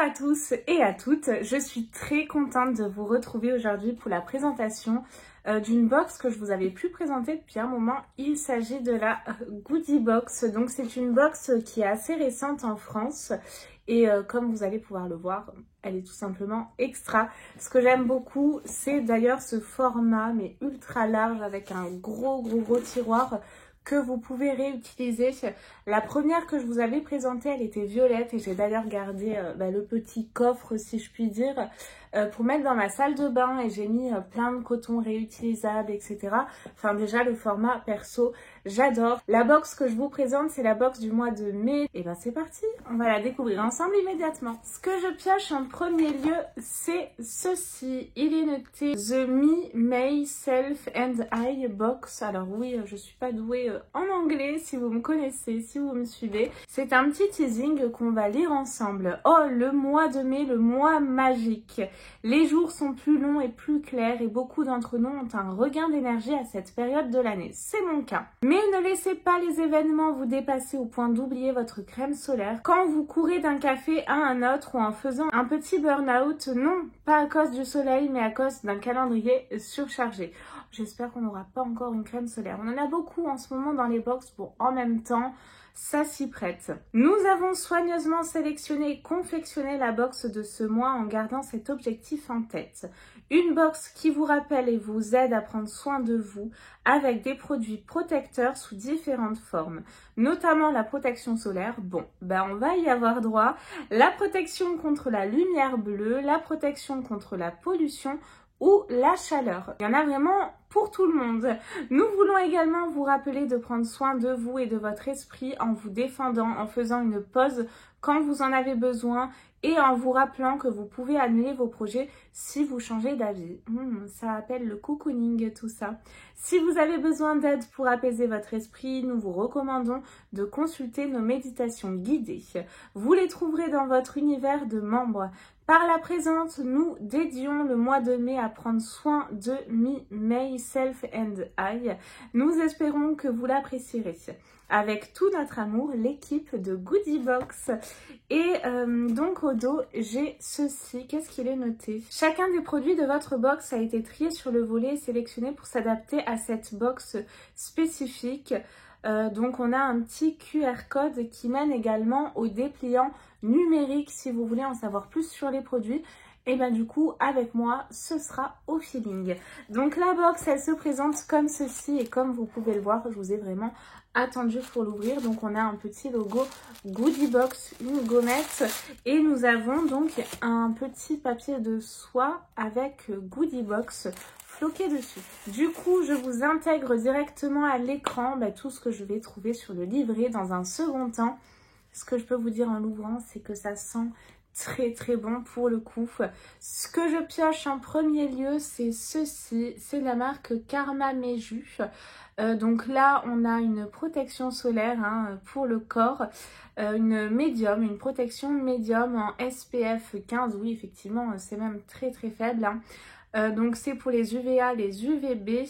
à tous et à toutes, je suis très contente de vous retrouver aujourd'hui pour la présentation d'une box que je vous avais plus présentée depuis un moment. Il s'agit de la Goodie Box, donc c'est une box qui est assez récente en France et comme vous allez pouvoir le voir, elle est tout simplement extra. Ce que j'aime beaucoup, c'est d'ailleurs ce format mais ultra large avec un gros tiroir que vous pouvez réutiliser. La première que je vous avais présentée, elle était violette et j'ai d'ailleurs gardé le petit coffre, si je puis dire, pour mettre dans ma salle de bain, et j'ai mis plein de coton réutilisable, etc. Enfin déjà le format perso, j'adore. La box que je vous présente, c'est la box du mois de mai. Et ben c'est parti, on va la découvrir ensemble immédiatement. Ce que je pioche en premier lieu, c'est ceci. Il est noté The Me, May, Self and I Box. Alors oui, je suis pas douée en anglais, si vous me connaissez, si vous me suivez. C'est un petit teasing qu'on va lire ensemble. Oh, le mois de mai, le mois magique. Les jours sont plus longs et plus clairs et beaucoup d'entre nous ont un regain d'énergie à cette période de l'année. C'est mon cas. Mais ne laissez pas les événements vous dépasser au point d'oublier votre crème solaire quand vous courez d'un café à un autre ou en faisant un petit burn-out. Non, pas à cause du soleil, mais à cause d'un calendrier surchargé. J'espère qu'on n'aura pas encore une crème solaire. On en a beaucoup en ce moment dans les box pour en même temps. Ça s'y prête. Nous avons soigneusement sélectionné et confectionné la box de ce mois en gardant cet objectif en tête. Une box qui vous rappelle et vous aide à prendre soin de vous avec des produits protecteurs sous différentes formes, notamment la protection solaire. Bon, on va y avoir droit. La protection contre la lumière bleue, la protection contre la pollution ou la chaleur. Il y en a vraiment pour tout le monde. Nous voulons également vous rappeler de prendre soin de vous et de votre esprit en vous défendant, en faisant une pause quand vous en avez besoin et en vous rappelant que vous pouvez annuler vos projets si vous changez d'avis. Ça appelle le cocooning tout ça. Si vous avez besoin d'aide pour apaiser votre esprit, nous vous recommandons de consulter nos méditations guidées. Vous les trouverez dans votre univers de membres. Par la présente, nous dédions le mois de mai à prendre soin de Me, May, Self and I. Nous espérons que vous l'apprécierez. Avec tout notre amour, l'équipe de Goodie Box. Et donc au dos, j'ai ceci. Qu'est-ce qu'il est noté? Chacun des produits de votre box a été trié sur le volet et sélectionné pour s'adapter à cette box spécifique. Donc on a un petit QR code qui mène également au dépliant numérique si vous voulez en savoir plus sur les produits. Et du coup avec moi ce sera au feeling. Donc la box elle se présente comme ceci et comme vous pouvez le voir, je vous ai vraiment attendu pour l'ouvrir. Donc on a un petit logo Goodie Box, une gommette et nous avons donc un petit papier de soie avec Goodie Box floqué dessus. Du coup, je vous intègre directement à l'écran tout ce que je vais trouver sur le livret dans un second temps. Ce que je peux vous dire en l'ouvrant, c'est que ça sent très bon pour le coup. Ce que je pioche en premier lieu, c'est ceci. C'est la marque Karma Meju. Donc là, on a une protection solaire pour le corps. Une protection médium en SPF 15. Oui, effectivement, c'est même très faible. Donc c'est pour les UVA, les UVB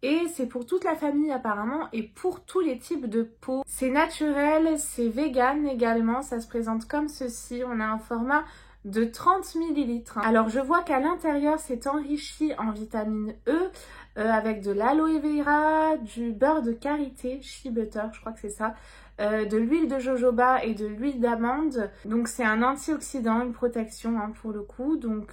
et c'est pour toute la famille apparemment et pour tous les types de peau. C'est naturel, c'est vegan également, ça se présente comme ceci. On a un format de 30 ml. Alors je vois qu'à l'intérieur c'est enrichi en vitamine E avec de l'aloe vera, du beurre de karité, shea butter, je crois que c'est ça. De l'huile de jojoba et de l'huile d'amande. Donc c'est un antioxydant, une protection pour le coup. Donc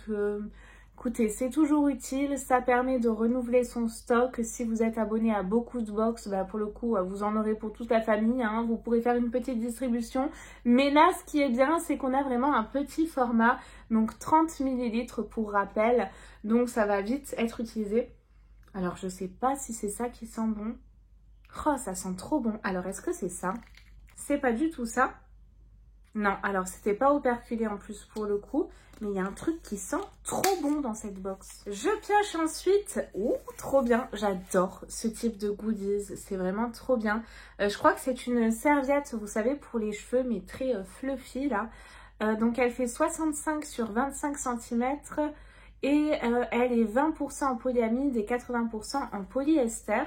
écoutez, c'est toujours utile, ça permet de renouveler son stock. Si vous êtes abonné à beaucoup de box, pour le coup, vous en aurez pour toute la famille. Vous pourrez faire une petite distribution. Mais là, ce qui est bien, c'est qu'on a vraiment un petit format, donc 30 ml pour rappel. Donc ça va vite être utilisé. Alors, je sais pas si c'est ça qui sent bon. Oh, ça sent trop bon. Alors, est-ce que c'est ça? C'est pas du tout ça. Non, alors c'était pas operculé en plus pour le coup, mais il y a un truc qui sent trop bon dans cette box. Je pioche ensuite, trop bien, j'adore ce type de goodies, c'est vraiment trop bien. Je crois que c'est une serviette, vous savez, pour les cheveux, mais très fluffy là. Donc elle fait 65 sur 25 cm Et elle est 20% en polyamide et 80% en polyester.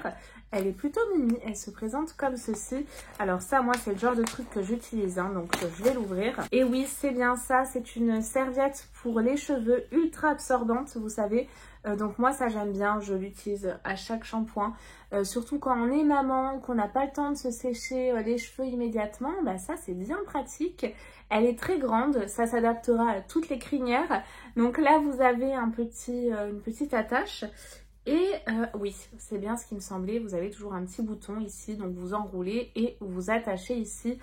Elle est plutôt mini, elle se présente comme ceci. Alors ça, moi, c'est le genre de truc que j'utilise, hein, donc je vais l'ouvrir. Et oui, c'est bien ça, c'est une serviette pour les cheveux ultra absorbante, vous savez. Donc moi, ça j'aime bien, je l'utilise à chaque shampoing. Surtout quand on est maman, qu'on n'a pas le temps de se sécher les cheveux immédiatement, bah ça c'est bien pratique. Elle est très grande, ça s'adaptera à toutes les crinières. Donc là, vous avez une petite attache. Et oui, c'est bien ce qui me semblait, vous avez toujours un petit bouton ici, donc vous enroulez et vous attachez ici.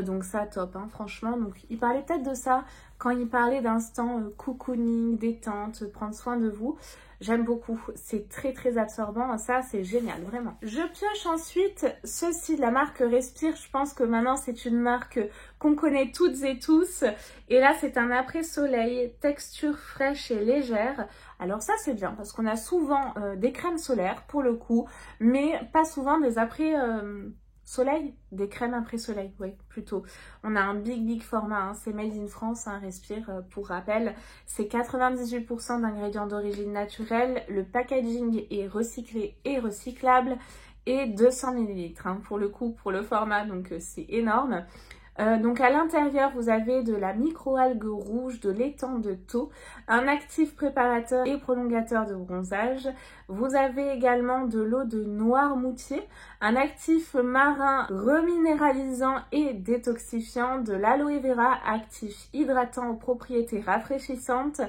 Donc ça, top, hein, franchement. Donc il parlait peut-être de ça quand il parlait d'instant cocooning, détente, prendre soin de vous. J'aime beaucoup, c'est très très absorbant, ça c'est génial, vraiment. Je pioche ensuite ceci de la marque Respire. Je pense que maintenant c'est une marque qu'on connaît toutes et tous. Et là c'est un après-soleil, texture fraîche et légère. Alors ça c'est bien parce qu'on a souvent des crèmes solaires pour le coup, mais pas souvent des après-soleil, des crèmes après-soleil, oui plutôt. On a un big format, hein, c'est made in France, hein, Respire pour rappel. C'est 98% d'ingrédients d'origine naturelle, le packaging est recyclé et recyclable et 200 ml hein, pour le coup, pour le format, donc c'est énorme. Donc à l'intérieur, vous avez de la microalgue rouge, de l'étang de tau, un actif préparateur et prolongateur de bronzage. Vous avez également de l'eau de Noirmoutier, un actif marin reminéralisant et détoxifiant, de l'aloe vera, actif hydratant aux propriétés rafraîchissantes,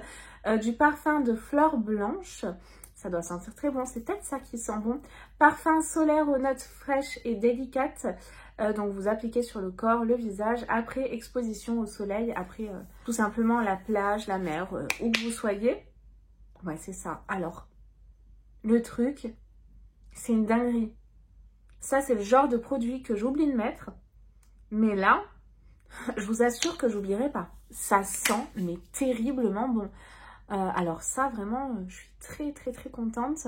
du parfum de fleur blanche. Ça doit sentir très bon, c'est peut-être ça qui sent bon. Parfum solaire aux notes fraîches et délicates. Donc vous appliquez sur le corps, le visage, après exposition au soleil, après tout simplement la plage, la mer, où que vous soyez. Ouais, c'est ça. Alors, le truc, c'est une dinguerie. Ça, c'est le genre de produit que j'oublie de mettre. Mais là, je vous assure que j'oublierai pas. Ça sent, mais terriblement bon. Alors ça, vraiment, je suis très contente.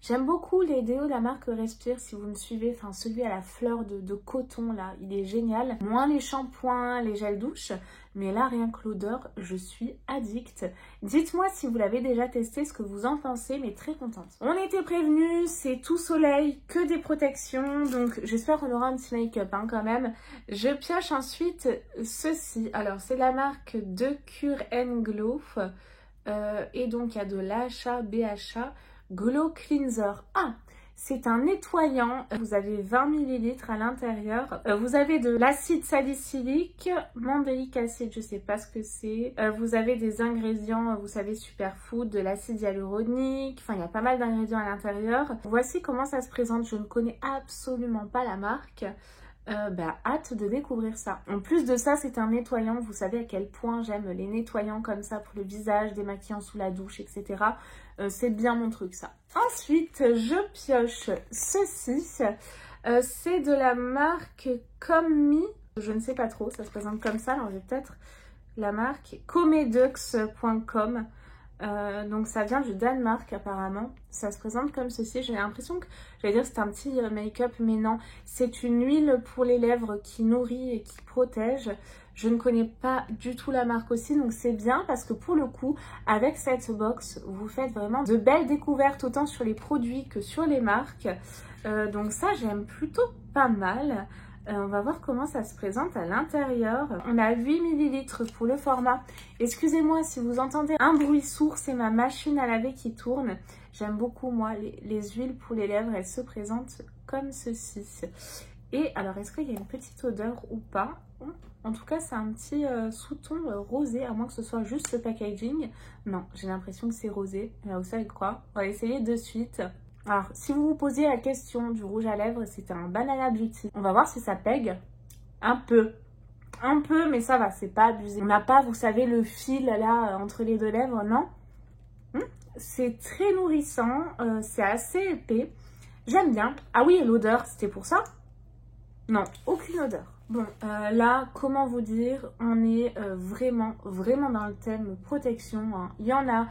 J'aime beaucoup les déos de la marque Respire, si vous me suivez, enfin celui à la fleur de coton là, il est génial. Moins les shampoings, les gels douche, mais là rien que l'odeur, je suis addict. Dites-moi si vous l'avez déjà testé, ce que vous en pensez, mais très contente. On était prévenus, c'est tout soleil, que des protections, donc j'espère qu'on aura un petit make-up hein, quand même. Je pioche ensuite ceci, alors c'est la marque de Cure & Glow, et donc il y a de l'AHA, BHA, Glow Cleanser. Ah, c'est un nettoyant. Vous avez 20 ml à l'intérieur. Vous avez de l'acide salicylique, mandélique acide, je sais pas ce que c'est. Vous avez des ingrédients, vous savez, superfood, de l'acide hyaluronique. Enfin, il y a pas mal d'ingrédients à l'intérieur. Voici comment ça se présente. Je ne connais absolument pas la marque. Hâte de découvrir ça. En plus de ça, c'est un nettoyant. Vous savez à quel point j'aime les nettoyants comme ça pour le visage, démaquillant sous la douche, etc. C'est bien mon truc ça. Ensuite, je pioche ceci. C'est de la marque Comme Me. Je ne sais pas trop, ça se présente comme ça. Alors j'ai peut-être la marque comedux.com. Donc ça vient du Danemark apparemment. Ça se présente comme ceci. J'ai l'impression que, j'allais dire c'est un petit make-up, mais non. C'est une huile pour les lèvres qui nourrit et qui protège. Je ne connais pas du tout la marque aussi, donc c'est bien parce que pour le coup, avec cette box, vous faites vraiment de belles découvertes autant sur les produits que sur les marques. Donc ça, j'aime plutôt pas mal. On va voir comment ça se présente à l'intérieur. On a 8 ml pour le format. Excusez-moi si vous entendez un bruit sourd, c'est ma machine à laver qui tourne. J'aime beaucoup, moi, les huiles pour les lèvres. Elles se présentent comme ceci. Et alors, est-ce qu'il y a une petite odeur ou pas? En tout cas, c'est un petit sous-ton rosé, à moins que ce soit juste le packaging. Non, j'ai l'impression que c'est rosé. Vous savez quoi? On va essayer de suite. Alors, si vous vous posiez la question du rouge à lèvres, c'est un Banana Beauty. On va voir si ça pègue. Un peu, mais ça va, c'est pas abusé. On n'a pas, vous savez, le fil là entre les deux lèvres, non? C'est très nourrissant, c'est assez épais. J'aime bien. Ah oui, l'odeur, c'était pour ça? Non, aucune odeur. Bon, là, comment vous dire, on est vraiment dans le thème protection. Hein. Il y en a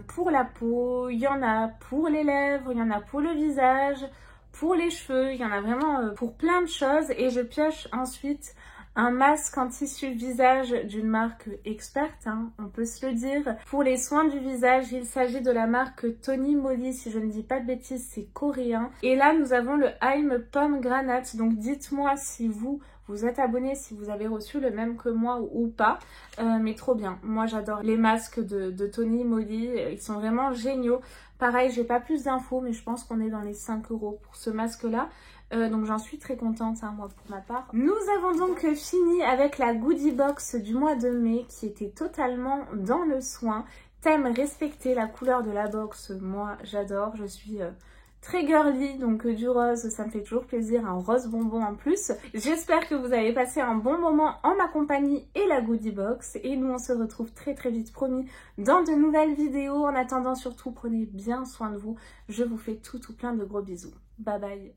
pour la peau, il y en a pour les lèvres, il y en a pour le visage, pour les cheveux, il y en a vraiment pour plein de choses. Et je pioche ensuite un masque en tissu visage d'une marque experte, hein, on peut se le dire. Pour les soins du visage, il s'agit de la marque Tony Moly, si je ne dis pas de bêtises, c'est coréen. Et là, nous avons le Haim Pomme Granate, donc dites-moi si vous êtes abonné, si vous avez reçu le même que moi ou pas, mais trop bien. Moi, j'adore les masques de Tony Moly, ils sont vraiment géniaux. Pareil, j'ai pas plus d'infos, mais je pense qu'on est dans les 5 € pour ce masque-là. Donc j'en suis très contente, hein, moi, pour ma part. Nous avons donc fini avec la goodie box du mois de mai, qui était totalement dans le soin. Thème respecter la couleur de la box, moi, j'adore. Je suis très girly, donc du rose, ça me fait toujours plaisir, un rose bonbon en plus. J'espère que vous avez passé un bon moment en ma compagnie et la goodie box. Et nous, on se retrouve très très vite, promis, dans de nouvelles vidéos. En attendant, surtout, prenez bien soin de vous. Je vous fais tout plein de gros bisous. Bye bye.